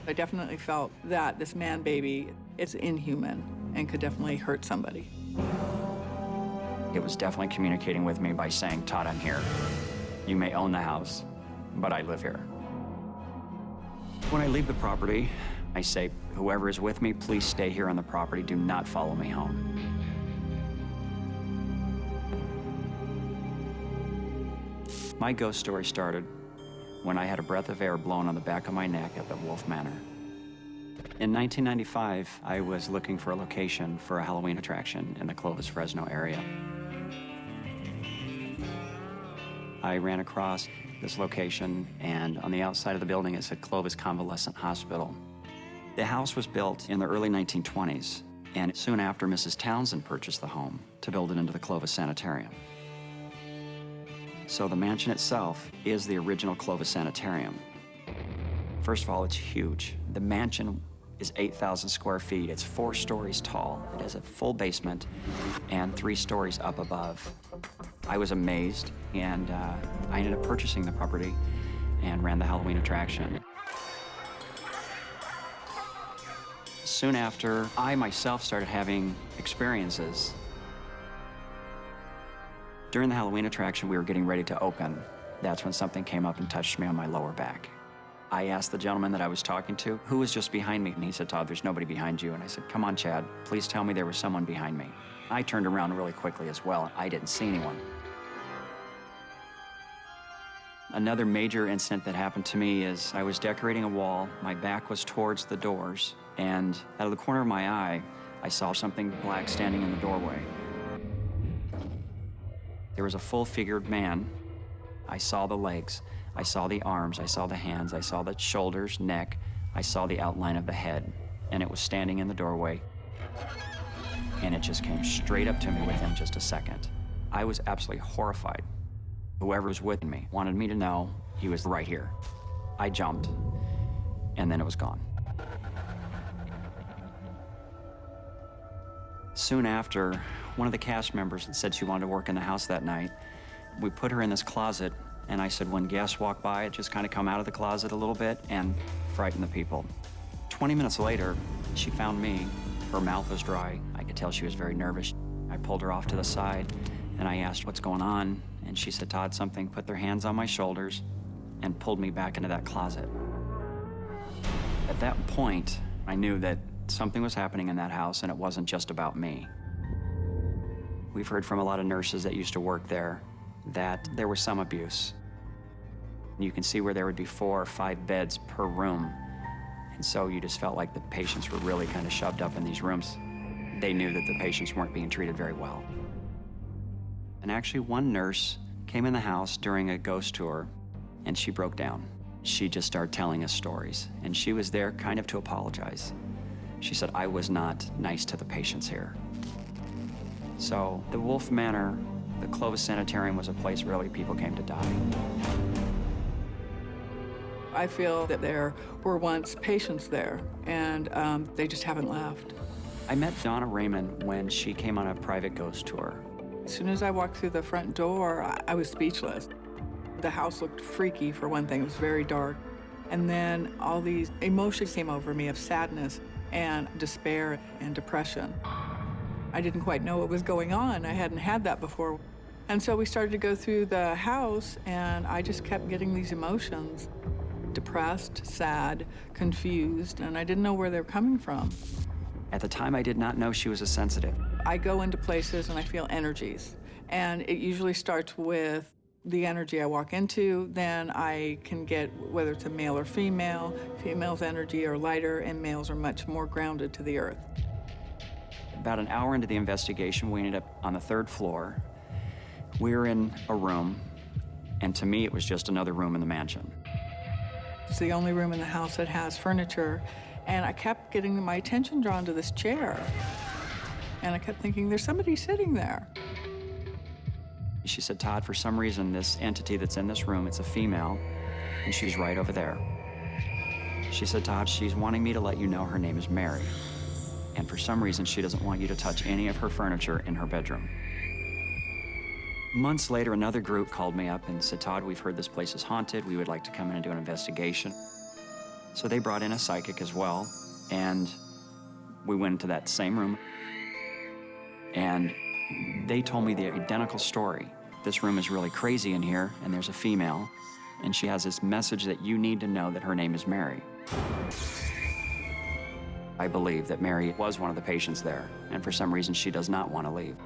I definitely felt that this man baby is inhuman and could definitely hurt somebody. It was definitely communicating with me by saying, Todd, I'm here. You may own the house, but I live here. When I leave the property, I say, whoever is with me, please stay here on the property. Do not follow me home. My ghost story started when I had a breath of air blown on the back of my neck at the Wolfe Manor. In 1995, I was looking for a location for a Halloween attraction in the Clovis, Fresno area. I ran across this location, and on the outside of the building, it said Clovis Convalescent Hospital. The house was built in the early 1920s, and soon after, Mrs. Townsend purchased the home to build it into the Clovis Sanitarium. So the mansion itself is the original Clovis Sanitarium. First of all, it's huge. The mansion is 8,000 square feet. It's 4 stories tall. It has a full basement and 3 stories up above. I was amazed, and I ended up purchasing the property and ran the Halloween attraction. Soon after, I myself started having experiences. During the Halloween attraction, we were getting ready to open. That's when something came up and touched me on my lower back. I asked the gentleman that I was talking to, who was just behind me, and he said, Todd, there's nobody behind you. And I said, come on, Chad, please tell me there was someone behind me. I turned around really quickly as well. I didn't see anyone. Another major incident that happened to me is I was decorating a wall. My back was towards the doors, and out of the corner of my eye, I saw something black standing in the doorway. There was a full-figured man. I saw the legs, I saw the arms, I saw the hands, I saw the shoulders, neck, I saw the outline of the head, and it was standing in the doorway, and it just came straight up to me within just a second. I was absolutely horrified. Whoever was with me wanted me to know he was right here. I jumped, and then it was gone. Soon after, one of the cast members said she wanted to work in the house that night. We put her in this closet, and I said when guests walk by, just kind of come out of the closet a little bit and frighten the people. 20 minutes later, she found me. Her mouth was dry. I could tell she was very nervous. I pulled her off to the side, and I asked what's going on, and she said, Todd, something put their hands on my shoulders and pulled me back into that closet. At that point, I knew that something was happening in that house, and it wasn't just about me. We've heard from a lot of nurses that used to work there that there was some abuse. You can see where there would be 4 or 5 beds per room. And so you just felt like the patients were really kind of shoved up in these rooms. They knew that the patients weren't being treated very well. And actually, one nurse came in the house during a ghost tour, and she broke down. She just started telling us stories, and she was there kind of to apologize. She said, I was not nice to the patients here. So the Wolfe Manor, the Clovis Sanitarium, was a place really people came to die. I feel that there were once patients there, and they just haven't left. I met Donna Raymond when she came on a private ghost tour. As soon as I walked through the front door, I was speechless. The house looked freaky, for one thing. It was very dark. And then all these emotions came over me of sadness and despair and depression. I didn't quite know what was going on. I hadn't had that before. And so we started to go through the house, and I just kept getting these emotions. Depressed, sad, confused, and I didn't know where they were coming from. At the time, I did not know she was a sensitive. I go into places and I feel energies, and it usually starts with the energy I walk into. Then I can get, whether it's a male or female, female's energy are lighter and males are much more grounded to the earth. About an hour into the investigation, we ended up on the 3rd floor. We were in a room, and to me, it was just another room in the mansion. It's the only room in the house that has furniture, and I kept getting my attention drawn to this chair. And I kept thinking, there's somebody sitting there. She said, Todd, for some reason, this entity that's in this room, it's a female, and she's right over there. She said, Todd, she's wanting me to let you know her name is Mary. And for some reason, she doesn't want you to touch any of her furniture in her bedroom. Months later, another group called me up and said, Todd, we've heard this place is haunted. We would like to come in and do an investigation. So they brought in a psychic as well, and we went into that same room, and they told me the identical story. This room is really crazy in here, and there's a female, and she has this message that you need to know that her name is Mary. I believe that Mary was one of the patients there, and for some reason she does not want to leave.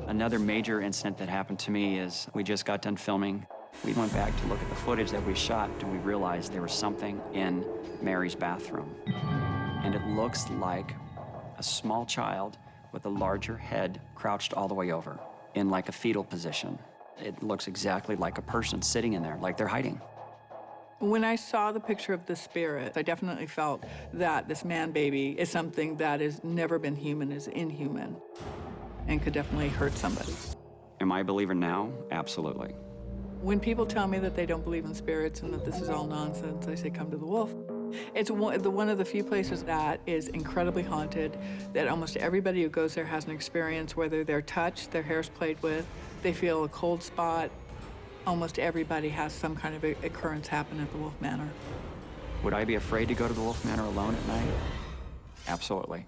Another major incident that happened to me is we just got done filming. We went back to look at the footage that we shot, and we realized there was something in Mary's bathroom. And it looks like a small child with a larger head crouched all the way over in like a fetal position. It looks exactly like a person sitting in there, like they're hiding. When I saw the picture of the spirit, I definitely felt that this man baby is something that has never been human, is inhuman, and could definitely hurt somebody. Am I a believer now? Absolutely. When people tell me that they don't believe in spirits and that this is all nonsense, I say, come to the Wolfe. It's one of the few places that is incredibly haunted, that almost everybody who goes there has an experience, whether they're touched, their hair's played with, they feel a cold spot. Almost everybody has some kind of occurrence happen at the Wolfe Manor. Would I be afraid to go to the Wolfe Manor alone at night? Absolutely.